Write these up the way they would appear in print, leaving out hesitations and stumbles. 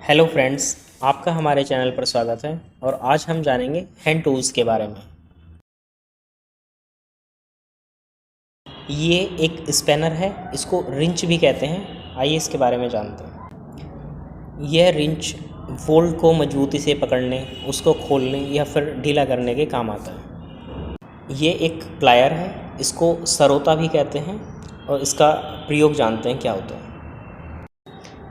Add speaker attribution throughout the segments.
Speaker 1: Hello friends, आपका हमारे channel पर स्वागत है। और आज हम जानेंगे हैंड टूल्स के बारे में। ये एक स्पैनर है, इसको रिंच भी कहते हैं। आइए इसके बारे में जानते हैं। यह रिंच बोल्ट को मजबूती से पकड़ने, उसको खोलने या फिर ढीला करने के काम आता है। ये एक प्लायर है, इसको सरोता भी कहते हैं। और इसका प्रयोग जानते हैं क्या होता है।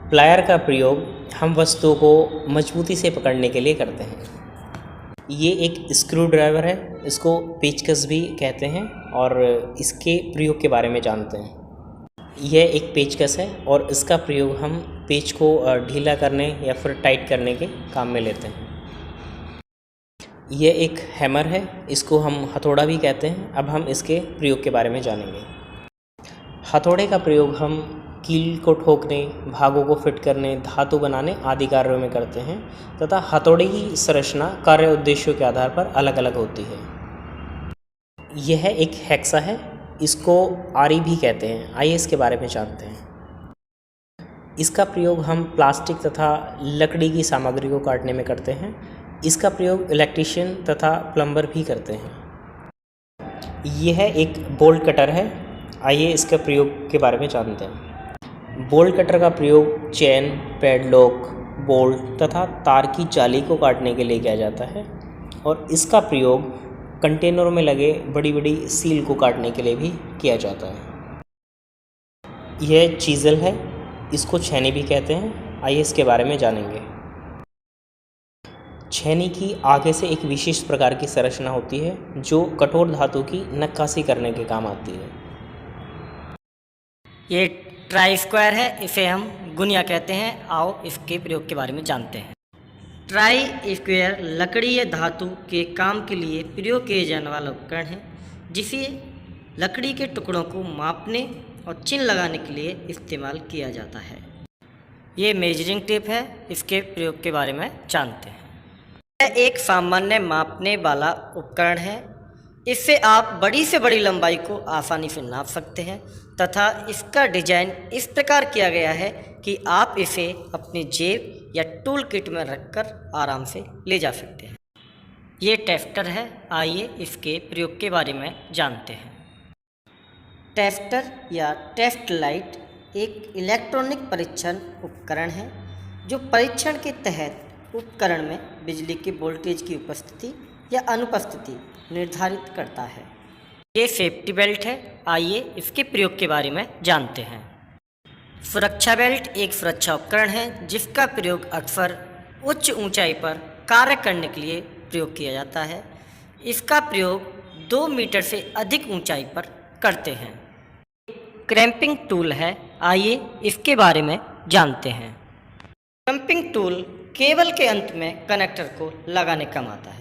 Speaker 1: प्लायर का प्रयोग हम वस्तुओं को मजबूती से पकड़ने के लिए करते हैं। ये एक स्क्रू ड्राइवर है, इसको पेचकस भी कहते हैं और इसके प्रयोग के बारे में जानते हैं। यह एक पेचकस है और इसका प्रयोग हम पेच को ढीला करने या फिर टाइट करने के काम में लेते हैं। यह एक हैमर है, इसको हम हथौड़ा भी कहते हैं। अब हम इसके प्रयोग के बारे में जानेंगे। हथौड़े का प्रयोग हम कील को ठोकने, भागों को फिट करने, धातु बनाने आदि कार्यों में करते हैं तथा हथौड़े की संरचना कार्य उद्देश्यों के आधार पर अलग अलग होती है। यह एक हेक्सा है, इसको आरी भी कहते हैं। आइए इसके बारे में जानते हैं। इसका प्रयोग हम प्लास्टिक तथा लकड़ी की सामग्री को काटने में करते हैं। इसका प्रयोग इलेक्ट्रीशियन तथा प्लम्बर भी करते हैं। यह एक बोल्ट कटर है। आइए इसके प्रयोग के बारे में जानते हैं। बोल्ट कटर का प्रयोग चेन, पैडलॉक, बोल्ट तथा तार की जाली को काटने के लिए किया जाता है और इसका प्रयोग कंटेनरों में लगे बड़ी बड़ी सील को काटने के लिए भी किया जाता है। यह चीज़ल है, इसको छेनी भी कहते हैं। आइए इसके बारे में जानेंगे। छेनी की आगे से एक विशेष प्रकार की संरचना होती है जो कठोर धातु की नक्काशी करने के काम आती है।
Speaker 2: ये ट्राई स्क्वायर है, इसे हम गुनिया कहते हैं। आओ इसके प्रयोग के बारे में जानते हैं। ट्राई स्क्वायर लकड़ी या धातु के काम के लिए प्रयोग किए जाने वाला उपकरण है, जिसे लकड़ी के टुकड़ों को मापने और चिन्ह लगाने के लिए इस्तेमाल किया जाता है। ये मेजरिंग टेप है, इसके प्रयोग के बारे में जानते हैं। यह एक सामान्य मापने वाला उपकरण है। इससे आप बड़ी से बड़ी लंबाई को आसानी से नाप सकते हैं तथा इसका डिजाइन इस प्रकार किया गया है कि आप इसे अपनी जेब या टूल किट में रखकर आराम से ले जा सकते हैं। ये टेस्टर है, आइए इसके प्रयोग के बारे में जानते हैं। टेस्टर या टेस्ट लाइट एक इलेक्ट्रॉनिक परीक्षण उपकरण है जो परीक्षण के तहत उपकरण में बिजली के वोल्टेज की उपस्थिति या अनुपस्थिति निर्धारित करता है। ये सेफ्टी बेल्ट है, आइए इसके प्रयोग के बारे में जानते हैं। सुरक्षा बेल्ट एक सुरक्षा उपकरण है जिसका प्रयोग अक्सर उच्च ऊंचाई पर कार्य करने के लिए प्रयोग किया जाता है। इसका प्रयोग 2 मीटर से अधिक ऊंचाई पर करते हैं। क्रैंपिंग टूल है, आइए इसके बारे में जानते हैं। क्रैंपिंग टूल केबल के अंत में कनेक्टर को लगाने काम आता है।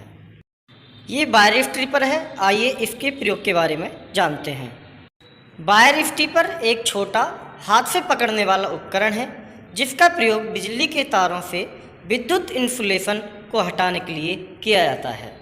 Speaker 2: ये वायर स्ट्रिपर है, आइए इसके प्रयोग के बारे में जानते हैं। वायर स्ट्रिपर एक छोटा हाथ से पकड़ने वाला उपकरण है जिसका प्रयोग बिजली के तारों से विद्युत इंसुलेशन को हटाने के लिए किया जाता है।